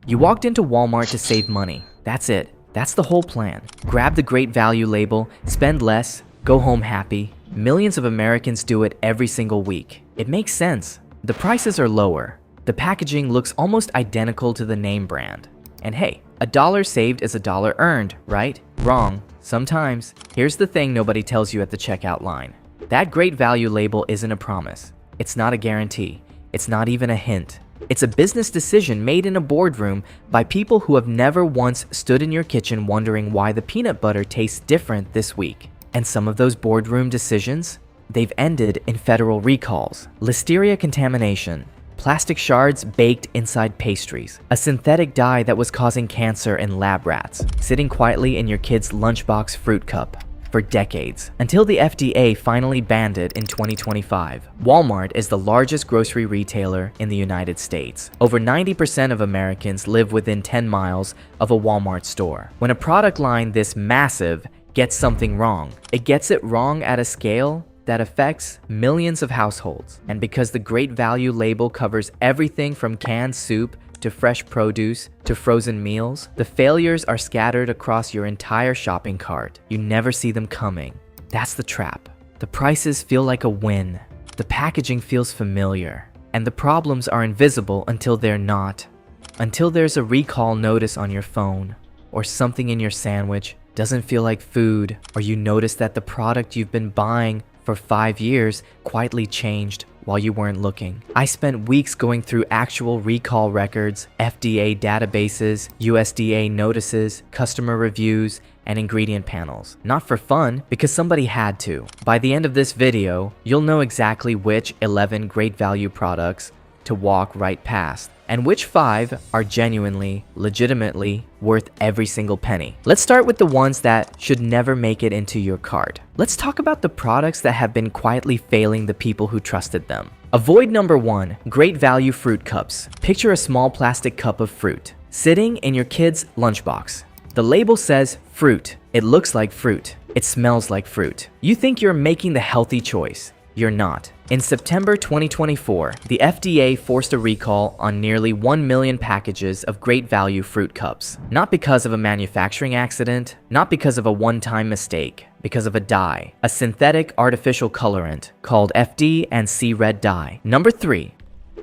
You walked into Walmart to save money. That's it. That's the whole plan. Grab the great value label, spend less, go home happy. Millions of Americans do it every single week. It makes sense. The prices are lower. The packaging looks almost identical to the name brand. And hey, $1 saved is $1 earned, right? Wrong. Sometimes. Here's the thing nobody tells you at the checkout line. That great value label isn't a promise. It's not a guarantee. It's not even a hint. It's a business decision made in a boardroom by people who have never once stood in your kitchen wondering why the peanut butter tastes different this week. And some of those boardroom decisions, they've ended in federal recalls, Listeria contamination, plastic shards baked inside pastries, a synthetic dye that was causing cancer in lab rats, sitting quietly in your kid's lunchbox fruit cup for decades, until the FDA finally banned it in 2025. Walmart is the largest grocery retailer in the United States. Over 90% of Americans live within 10 miles of a Walmart store. When a product line this massive gets something wrong, it gets it wrong at a scale that affects millions of households. And because the great value label covers everything from canned soup to fresh produce to frozen meals, the failures are scattered across your entire shopping cart. You never see them coming. That's the trap. The prices feel like a win. The packaging feels familiar. And the problems are invisible until they're not. Until there's a recall notice on your phone, or something in your sandwich doesn't feel like food, or you notice that the product you've been buying for 5 years quietly changed while you weren't looking. I spent weeks going through actual recall records, FDA databases, USDA notices, customer reviews, and ingredient panels. Not for fun, because somebody had to. By the end of this video, you'll know exactly which 11 great value products to walk right past, and which 5 are genuinely, legitimately worth every single penny. Let's start with the ones that should never make it into your cart. Let's talk about the products that have been quietly failing the people who trusted them. Avoid number 1, great value fruit cups. Picture a small plastic cup of fruit sitting in your kid's lunchbox. The label says fruit. It looks like fruit. It smells like fruit. You think you're making the healthy choice. You're not. In September 2024, the FDA forced a recall on nearly 1 million packages of great value fruit cups. Not because of a manufacturing accident, not because of a one-time mistake, because of a dye, a synthetic artificial colorant called FD and C red dye. Number 3,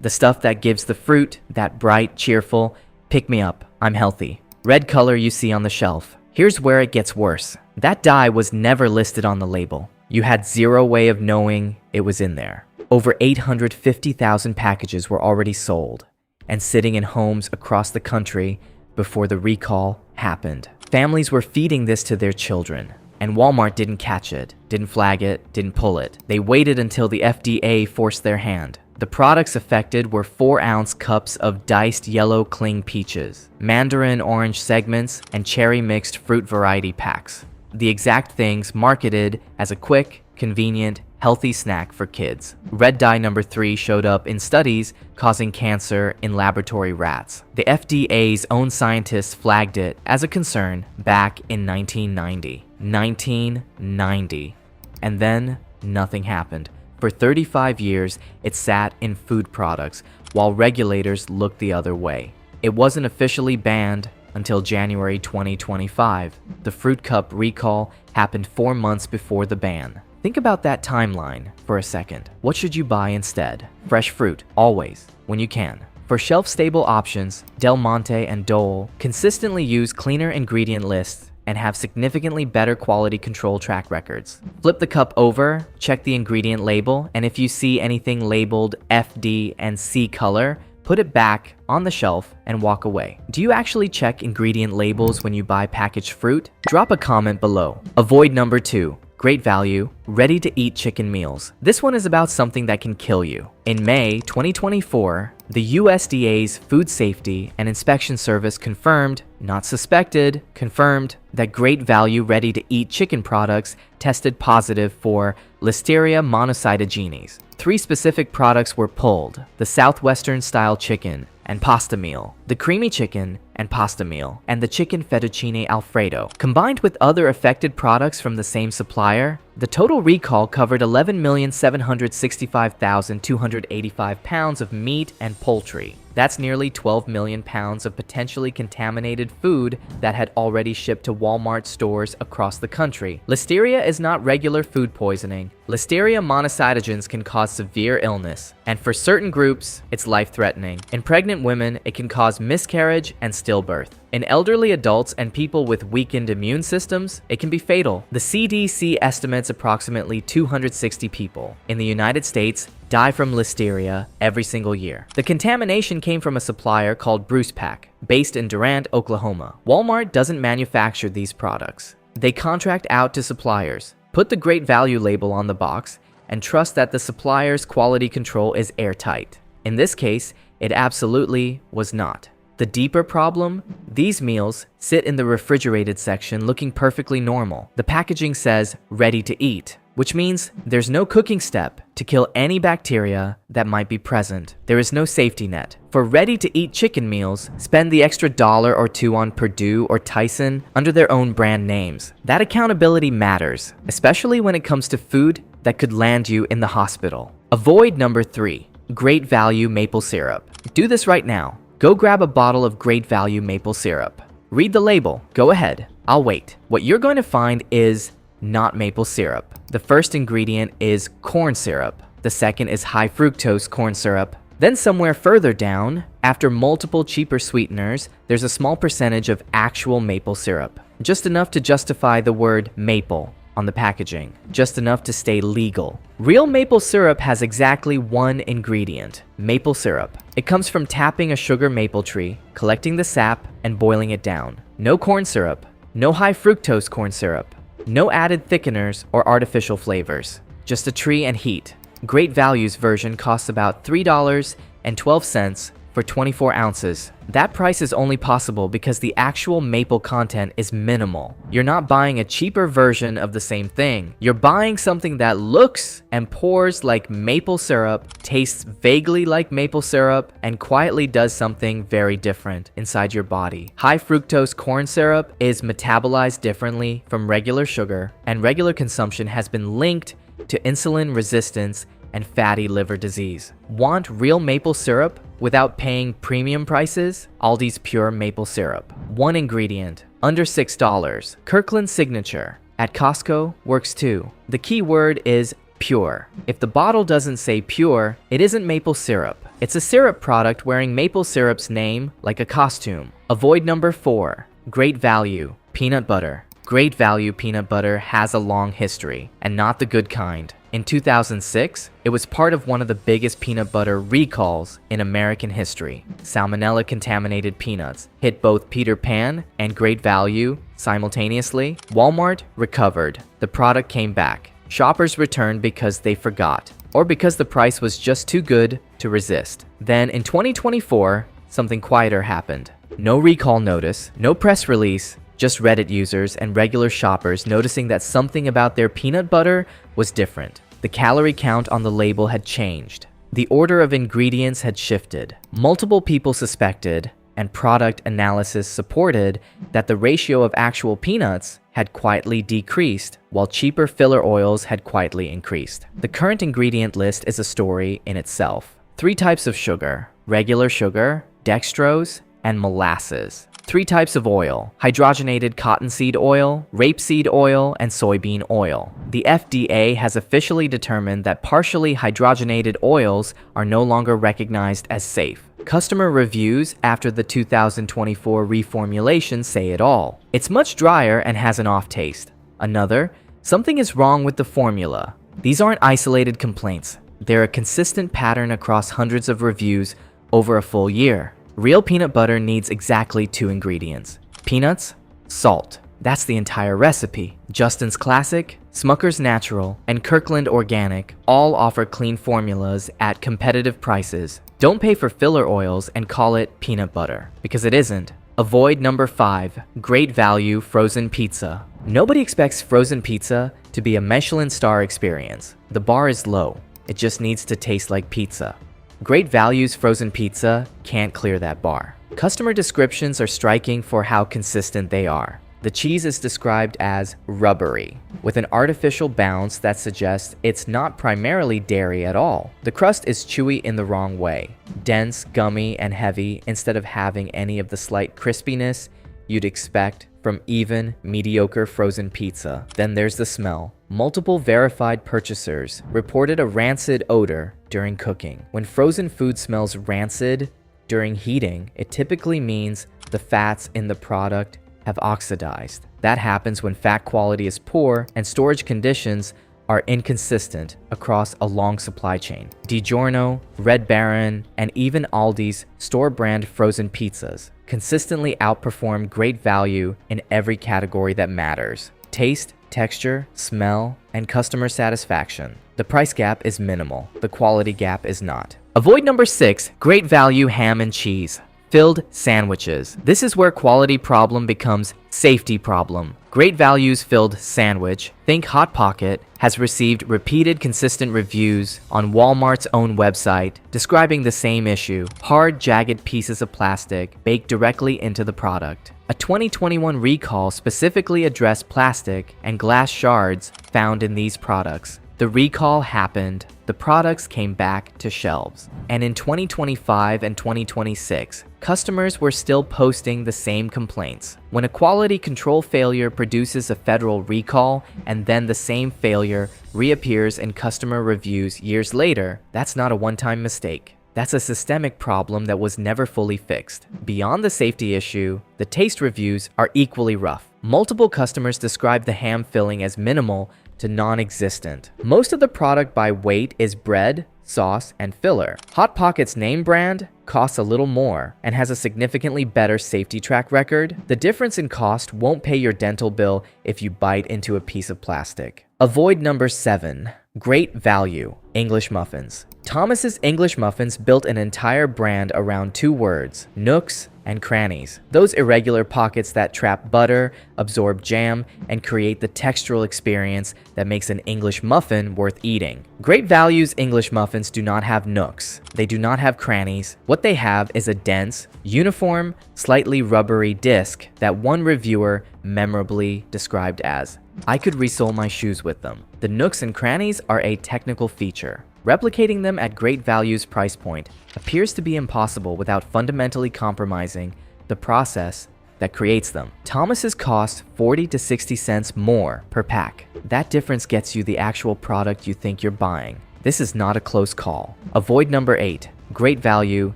the stuff that gives the fruit that bright, cheerful, pick me up, I'm healthy red color you see on the shelf. Here's where it gets worse. That dye was never listed on the label. You had zero way of knowing it was in there. Over 850,000 packages were already sold and sitting in homes across the country before the recall happened. Families were feeding this to their children, and Walmart didn't catch it, didn't flag it, didn't pull it. They waited until the FDA forced their hand. The products affected were 4-ounce cups of diced yellow cling peaches, mandarin orange segments, and cherry mixed fruit variety packs. The exact things marketed as a quick, convenient, healthy snack for kids. Red dye number 3 showed up in studies causing cancer in laboratory rats. The FDA's own scientists flagged it as a concern back in 1990. 1990. And then nothing happened. For 35 years, it sat in food products while regulators looked the other way. It wasn't officially banned until January 2025. The fruit cup recall happened 4 months before the ban. Think about that timeline for a second. What should you buy instead? Fresh fruit, always, when you can. For shelf-stable options, Del Monte and Dole consistently use cleaner ingredient lists and have significantly better quality control track records. Flip the cup over, check the ingredient label, and if you see anything labeled FD and C color, put it back on the shelf and walk away. Do you actually check ingredient labels when you buy packaged fruit? Drop a comment below. Avoid number 2, great value, ready-to-eat chicken meals. This one is about something that can kill you. In May 2024, the USDA's Food Safety and Inspection Service confirmed, not suspected, confirmed that great value ready-to-eat chicken products tested positive for Listeria monocytogenes. 3 specific products were pulled: the Southwestern-style chicken and pasta meal, the creamy chicken and pasta meal, and the chicken fettuccine alfredo. Combined with other affected products from the same supplier, the total recall covered 11,765,285 pounds of meat and poultry. That's nearly 12 million pounds of potentially contaminated food that had already shipped to Walmart stores across the country. Listeria is not regular food poisoning. Listeria monocytogens can cause severe illness, and for certain groups, it's life-threatening. In pregnant women, it can cause miscarriage and stillbirth. In elderly adults and people with weakened immune systems, it can be fatal. The CDC estimates approximately 260 people in the United States die from Listeria every single year. The contamination came from a supplier called Bruce Pack, based in Durant, Oklahoma. Walmart doesn't manufacture these products. They contract out to suppliers, put the Great Value label on the box, and trust that the supplier's quality control is airtight. In this case, it absolutely was not. The deeper problem? These meals sit in the refrigerated section looking perfectly normal. The packaging says ready to eat, which means there's no cooking step to kill any bacteria that might be present. There is no safety net. For ready-to-eat chicken meals, spend the extra $1 or $2 on Perdue or Tyson under their own brand names. That accountability matters, especially when it comes to food that could land you in the hospital. Avoid number 3, Great Value maple syrup. Do this right now. Go grab a bottle of Great Value maple syrup. Read the label. Go ahead. I'll wait. What you're going to find is not maple syrup. The first ingredient is corn syrup. The second is high fructose corn syrup. Then somewhere further down, after multiple cheaper sweeteners, there's a small percentage of actual maple syrup. Just enough to justify the word maple on the packaging. Just enough to stay legal. Real maple syrup has exactly one ingredient, maple syrup. It comes from tapping a sugar maple tree, collecting the sap, and boiling it down. No corn syrup. No high fructose corn syrup. No added thickeners or artificial flavors. Just a tree and heat. Great Value's version costs about $3.12 for 24 ounces. That price is only possible because the actual maple content is minimal. You're not buying a cheaper version of the same thing. You're buying something that looks and pours like maple syrup, tastes vaguely like maple syrup, and quietly does something very different inside your body. High fructose corn syrup is metabolized differently from regular sugar, and regular consumption has been linked to insulin resistance and fatty liver disease. Want real maple syrup without paying premium prices? Aldi's Pure Maple Syrup. One ingredient, under $6. Kirkland Signature at Costco works too. The key word is pure. If the bottle doesn't say pure, it isn't maple syrup. It's a syrup product wearing maple syrup's name like a costume. Avoid number 4, Great Value peanut butter. Great Value peanut butter has a long history, and not the good kind. In 2006, it was part of one of the biggest peanut butter recalls in American history. Salmonella-contaminated peanuts hit both Peter Pan and Great Value simultaneously. Walmart recovered. The product came back. Shoppers returned because they forgot, or because the price was just too good to resist. Then in 2024, something quieter happened. No recall notice, no press release, just Reddit users and regular shoppers noticing that something about their peanut butter was different. The calorie count on the label had changed. The order of ingredients had shifted. Multiple people suspected, and product analysis supported, that the ratio of actual peanuts had quietly decreased, while cheaper filler oils had quietly increased. The current ingredient list is a story in itself. 3 types of sugar: regular sugar, dextrose, and molasses. 3 types of oil: hydrogenated cottonseed oil, rapeseed oil, and soybean oil. The FDA has officially determined that partially hydrogenated oils are no longer recognized as safe. Customer reviews after the 2024 reformulation say it all. It's much drier and has an off taste. Another, something is wrong with the formula. These aren't isolated complaints. They're a consistent pattern across hundreds of reviews over a full year. Real peanut butter needs exactly 2 ingredients: peanuts, salt. That's the entire recipe. Justin's Classic, Smucker's Natural, and Kirkland Organic all offer clean formulas at competitive prices. Don't pay for filler oils and call it peanut butter, because it isn't. Avoid number 5, Great Value frozen pizza. Nobody expects frozen pizza to be a Michelin star experience. The bar is low. It just needs to taste like pizza. Great Value's frozen pizza can't clear that bar. Customer descriptions are striking for how consistent they are. The cheese is described as rubbery, with an artificial bounce that suggests it's not primarily dairy at all. The crust is chewy in the wrong way, dense, gummy, and heavy instead of having any of the slight crispiness you'd expect from even mediocre frozen pizza. Then there's the smell. Multiple verified purchasers reported a rancid odor during cooking. When frozen food smells rancid during heating, it typically means the fats in the product have oxidized. That happens when fat quality is poor and storage conditions are inconsistent across a long supply chain. DiGiorno, Red Baron, and even Aldi's store-brand frozen pizzas consistently outperform Great Value in every category that matters: taste, texture, smell, and customer satisfaction. The price gap is minimal. The quality gap is not. Avoid number 6, Great Value ham and cheese. Filled sandwiches. This is where quality problem becomes safety problem. Great Value's filled sandwich, think Hot Pocket, has received repeated consistent reviews on Walmart's own website describing the same issue: hard, jagged pieces of plastic baked directly into the product. A 2021 recall specifically addressed plastic and glass shards found in these products. The recall happened, the products came back to shelves. And in 2025 and 2026, customers were still posting the same complaints. When a quality control failure produces a federal recall and then the same failure reappears in customer reviews years later, that's not a one-time mistake. That's a systemic problem that was never fully fixed. Beyond the safety issue, the taste reviews are equally rough. Multiple customers describe the ham filling as minimal to non-existent. Most of the product by weight is bread, sauce, and filler. Hot Pocket's name brand costs a little more and has a significantly better safety track record. The difference in cost won't pay your dental bill if you bite into a piece of plastic. Avoid number 7, Great Value English Muffins. Thomas's English Muffins built an entire brand around 2 words: nooks and crannies. Those irregular pockets that trap butter, absorb jam, and create the textural experience that makes an English muffin worth eating. Great Value's English muffins do not have nooks. They do not have crannies. What they have is a dense, uniform, slightly rubbery disc that one reviewer memorably described as, "I could resole my shoes with them." The nooks and crannies are a technical feature. Replicating them at Great Value's price point appears to be impossible without fundamentally compromising the process that creates them. Thomas's cost 40 to 60 cents more per pack. That difference gets you the actual product you think you're buying. This is not a close call. Avoid number 8, Great Value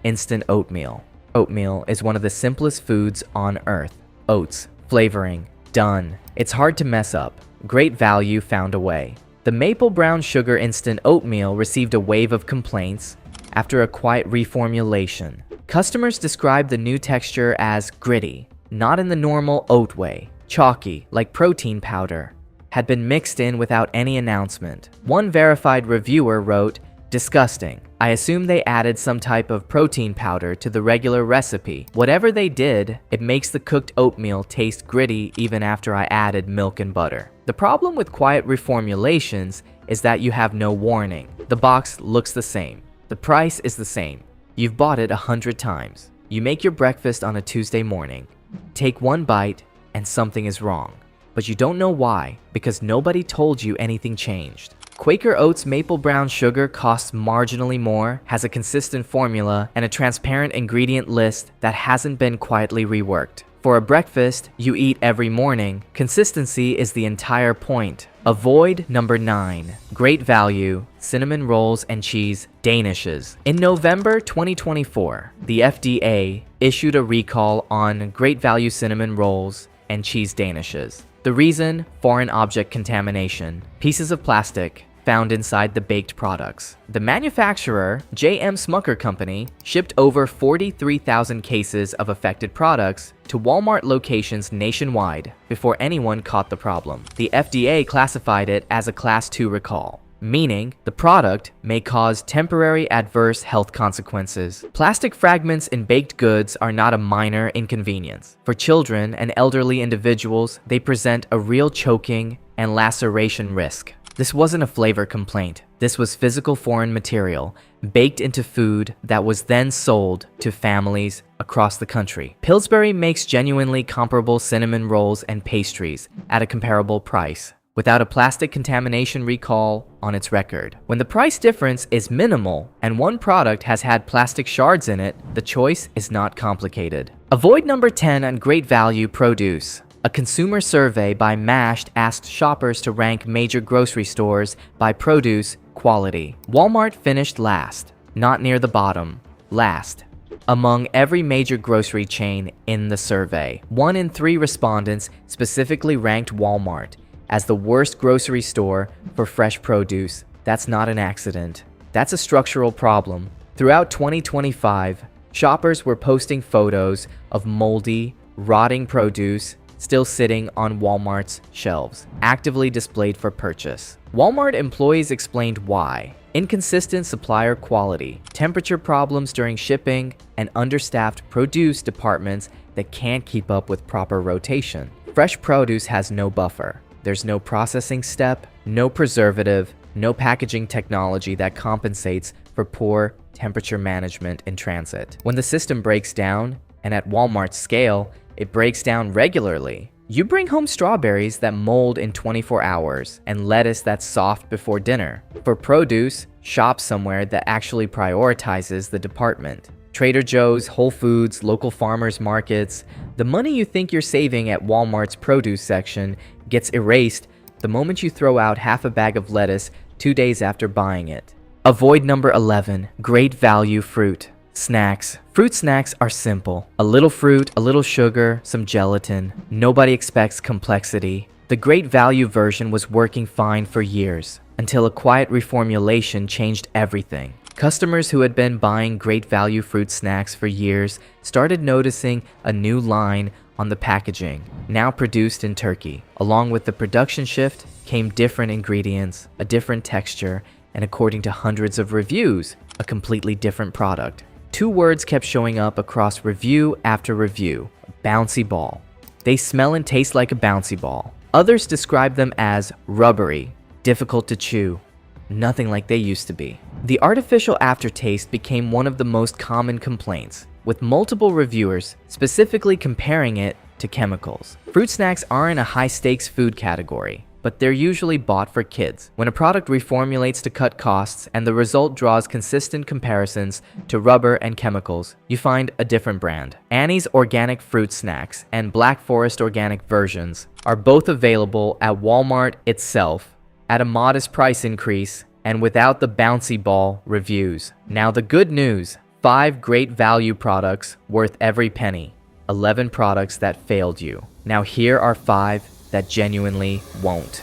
Instant Oatmeal. Oatmeal is one of the simplest foods on earth. Oats, flavoring, done. It's hard to mess up. Great Value found a way. The maple brown sugar instant oatmeal received a wave of complaints after a quiet reformulation. Customers described the new texture as gritty, not in the normal oat way, chalky, like protein powder, had been mixed in without any announcement. One verified reviewer wrote, "Disgusting. I assume they added some type of protein powder to the regular recipe. Whatever they did, it makes the cooked oatmeal taste gritty even after I added milk and butter." The problem with quiet reformulations is that you have no warning. The box looks the same. The price is the same. You've bought it 100 times. You make your breakfast on a Tuesday morning. Take one bite and something is wrong. But you don't know why, because nobody told you anything changed. Quaker Oats maple brown sugar costs marginally more, has a consistent formula, and a transparent ingredient list that hasn't been quietly reworked. For a breakfast you eat every morning, consistency is the entire point. Avoid number 9, Great Value Cinnamon Rolls and Cheese Danishes. In November 2024, the FDA issued a recall on Great Value Cinnamon Rolls and Cheese Danishes. The reason? Foreign object contamination. Pieces of plastic found inside the baked products. The manufacturer, J.M. Smucker Company, shipped over 43,000 cases of affected products to Walmart locations nationwide before anyone caught the problem. The FDA classified it as a Class 2 recall, meaning the product may cause temporary adverse health consequences. Plastic fragments in baked goods are not a minor inconvenience. For children and elderly individuals, they present a real choking and laceration risk. This wasn't a flavor complaint. This was physical foreign material baked into food that was then sold to families across the country. Pillsbury makes genuinely comparable cinnamon rolls and pastries at a comparable price, without a plastic contamination recall on its record. When the price difference is minimal and one product has had plastic shards in it, the choice is not complicated. Avoid number 10 on great value produce. A consumer survey by Mashed asked shoppers to rank major grocery stores by produce quality. Walmart finished last, not near the bottom, last, among every major grocery chain in the survey. 1 in 3 respondents specifically ranked Walmart as the worst grocery store for fresh produce. That's not an accident. That's a structural problem. Throughout 2025, shoppers were posting photos of moldy, rotting produce still sitting on Walmart's shelves, actively displayed for purchase. Walmart employees explained why. Inconsistent supplier quality, temperature problems during shipping, and understaffed produce departments that can't keep up with proper rotation. Fresh produce has no buffer. There's no processing step, no preservative, no packaging technology that compensates for poor temperature management in transit. When the system breaks down, and at Walmart's scale, it breaks down regularly. You bring home strawberries that mold in 24 hours and lettuce that's soft before dinner. For produce, shop somewhere that actually prioritizes the department. Trader Joe's, Whole Foods, local farmers markets. The money you think you're saving at Walmart's produce section gets erased the moment you throw out half a bag of lettuce 2 days after buying it. Avoid number 11, great value fruit. Snacks. Fruit snacks are simple. A little fruit, a little sugar, some gelatin. Nobody expects complexity. The great value version was working fine for years, until a quiet reformulation changed everything. Customers who had been buying great value fruit snacks for years started noticing a new line on the packaging, now produced in Turkey. Along with the production shift came different ingredients, a different texture, and according to hundreds of reviews, a completely different product. 2 words kept showing up across review after review: bouncy ball. They smell and taste like a bouncy ball. Others describe them as rubbery, difficult to chew, nothing like they used to be. The artificial aftertaste became one of the most common complaints, with multiple reviewers specifically comparing it to chemicals. Fruit snacks aren't a high-stakes food category, but they're usually bought for kids. When a product reformulates to cut costs and the result draws consistent comparisons to rubber and chemicals, you find a different brand. Annie's Organic Fruit Snacks and Black Forest Organic versions are both available at Walmart itself at a modest price increase and without the bouncy ball reviews. Now the good news, 5 great value products worth every penny, 11 products that failed you. Now here are 5 that genuinely won't.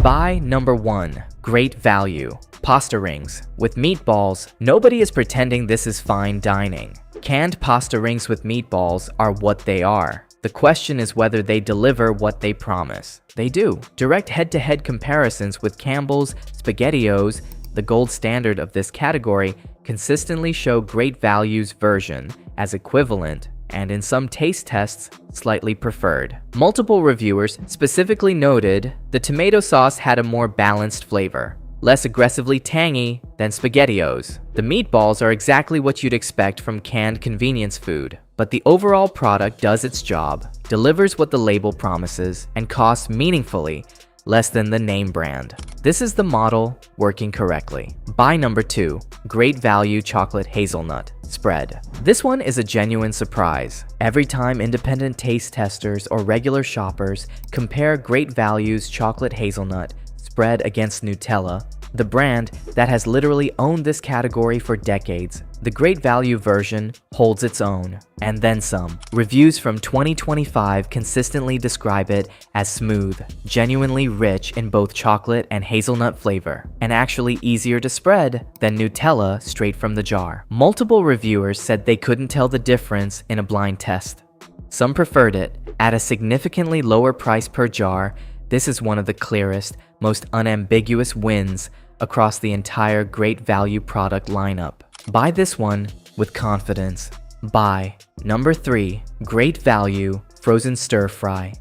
Buy number 1, great value. Pasta rings with meatballs. Nobody is pretending this is fine dining. Canned pasta rings with meatballs are what they are. The question is whether they deliver what they promise. They do. Direct head-to-head comparisons with Campbell's SpaghettiOs, the gold standard of this category, consistently show Great Value's version as equivalent and in some taste tests, slightly preferred. Multiple reviewers specifically noted the tomato sauce had a more balanced flavor, less aggressively tangy than SpaghettiOs. The meatballs are exactly what you'd expect from canned convenience food, but the overall product does its job, delivers what the label promises, and costs meaningfully less than the name brand. This is the model working correctly. Buy number 2, Great Value Chocolate Hazelnut Spread. This one is a genuine surprise. Every time independent taste testers or regular shoppers compare Great Value's chocolate hazelnut spread against Nutella, the brand that has literally owned this category for decades, the Great Value version holds its own, and then some. Reviews from 2025 consistently describe it as smooth, genuinely rich in both chocolate and hazelnut flavor, and actually easier to spread than Nutella straight from the jar. Multiple reviewers said they couldn't tell the difference in a blind test. Some preferred it. At a significantly lower price per jar, this is one of the clearest, most unambiguous wins across the entire Great Value product lineup. Buy this one with confidence. Buy number 3, Great Value Frozen Stir Fry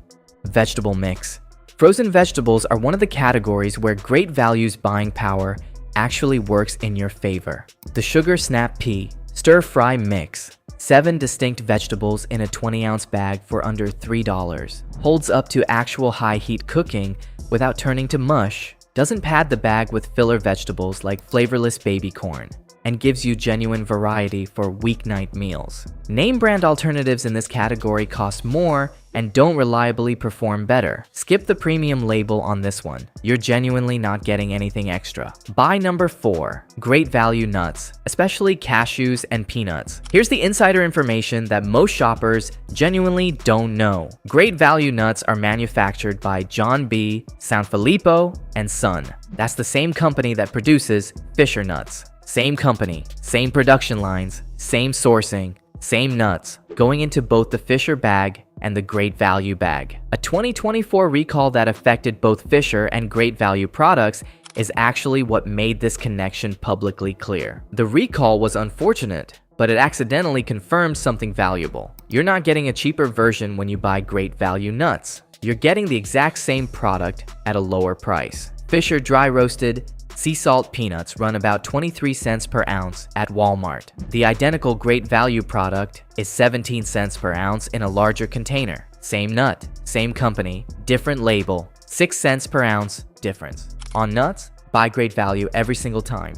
Vegetable Mix. Frozen vegetables are one of the categories where Great Value's buying power actually works in your favor. The Sugar Snap Pea Stir-Fry Mix. 7 distinct vegetables in a 20-ounce bag for under $3. Holds up to actual high-heat cooking without turning to mush. Doesn't pad the bag with filler vegetables like flavorless baby corn. And gives you genuine variety for weeknight meals. Name brand alternatives in this category cost more and don't reliably perform better. Skip the premium label on this one. You're genuinely not getting anything extra. Buy number 4, Great Value nuts, especially cashews and peanuts. Here's the insider information that most shoppers genuinely don't know. Great Value nuts are manufactured by John B. Sanfilippo and Son. That's the same company that produces Fisher nuts. Same company, same production lines, same sourcing, same nuts, going into both the Fisher bag and the Great Value bag. A 2024 recall that affected both Fisher and Great Value products is actually what made this connection publicly clear. The recall was unfortunate, but it accidentally confirmed something valuable. You're not getting a cheaper version when you buy Great Value nuts. You're getting the exact same product at a lower price. Fisher dry roasted sea salt peanuts run about 23 cents per ounce at Walmart. The identical Great Value product is 17 cents per ounce in a larger container. Same nut, same company, different label, 6 cents per ounce difference. On nuts, buy Great Value every single time.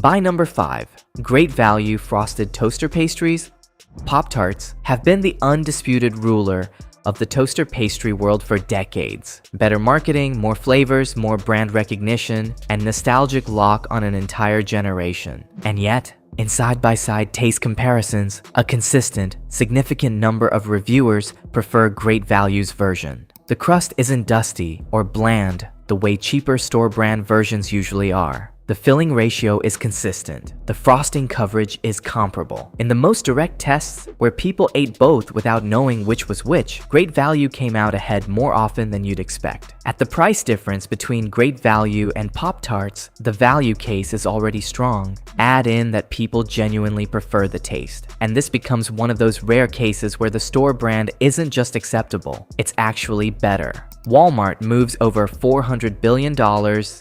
Buy number 5, Great Value frosted toaster pastries. Pop-Tarts have been the undisputed ruler of the toaster pastry world for decades. Better marketing, more flavors, more brand recognition, and nostalgic lock on an entire generation. And yet, in side-by-side taste comparisons, a consistent, significant number of reviewers prefer Great Value's version. The crust isn't dusty or bland the way cheaper store brand versions usually are. The filling ratio is consistent. The frosting coverage is comparable. In the most direct tests, where people ate both without knowing which was which, Great Value came out ahead more often than you'd expect. At the price difference between Great Value and Pop-Tarts, the value case is already strong. Add in that people genuinely prefer the taste. And this becomes one of those rare cases where the store brand isn't just acceptable, it's actually better. Walmart moves over $400 billion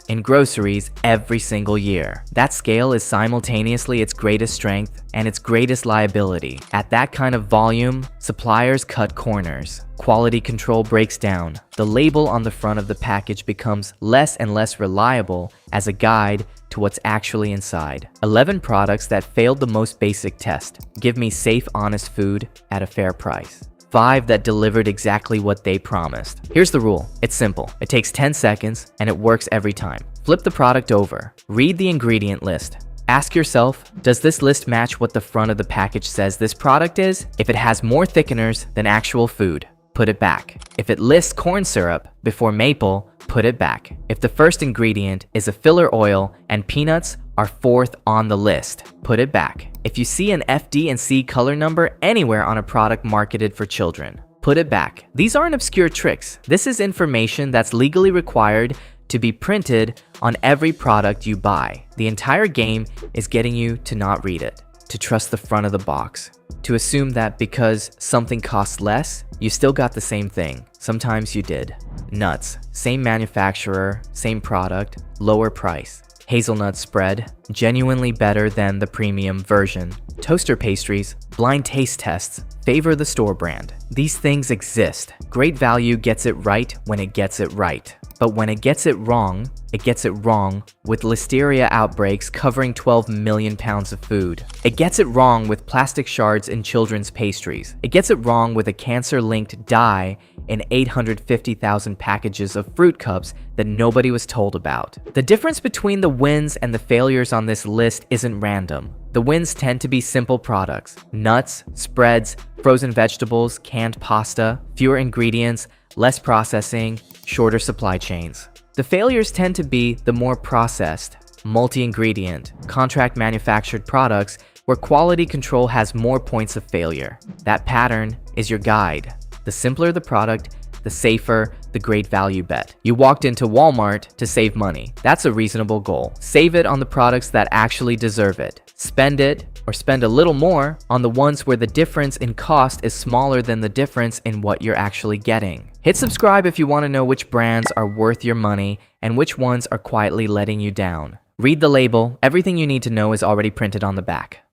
in groceries every single year. That scale is simultaneously its greatest strength and its greatest liability. At that kind of volume, suppliers cut corners. Quality control breaks down. The label on the front of the package becomes less and less reliable as a guide to what's actually inside. 11 products that failed the most basic test. Give me safe, honest food at a fair price. 5 that delivered exactly what they promised. Here's the rule. It's simple. It takes 10 seconds and it works every time. Flip the product over. Read the ingredient list. Ask yourself, does this list match what the front of the package says this product is? If it has more thickeners than actual food, put it back. If it lists corn syrup before maple, put it back. If the first ingredient is a filler oil and peanuts are 4th on the list, put it back. If you see an FD&C color number anywhere on a product marketed for children, put it back. These aren't obscure tricks. This is information that's legally required to be printed on every product you buy. The entire game is getting you to not read it, to trust the front of the box, to assume that because something costs less, you still got the same thing. Sometimes you did. Nuts, same manufacturer, same product, lower price. Hazelnut spread, genuinely better than the premium version. Toaster pastries, blind taste tests, favor the store brand. These things exist. Great Value gets it right when it gets it right. But when it gets it wrong with Listeria outbreaks covering 12 million pounds of food. It gets it wrong with plastic shards in children's pastries. It gets it wrong with a cancer-linked dye in 850,000 packages of fruit cups that nobody was told about. The difference between the wins and the failures on this list isn't random. The wins tend to be simple products: nuts, spreads, frozen vegetables, canned pasta, fewer ingredients, less processing, shorter supply chains. The failures tend to be the more processed, multi-ingredient, contract manufactured products where quality control has more points of failure. That pattern is your guide. The simpler the product, the safer, the great value bet. You walked into Walmart to save money. That's a reasonable goal. Save it on the products that actually deserve it. Spend it, or spend a little more, on the ones where the difference in cost is smaller than the difference in what you're actually getting. Hit subscribe if you want to know which brands are worth your money and which ones are quietly letting you down. Read the label. Everything you need to know is already printed on the back.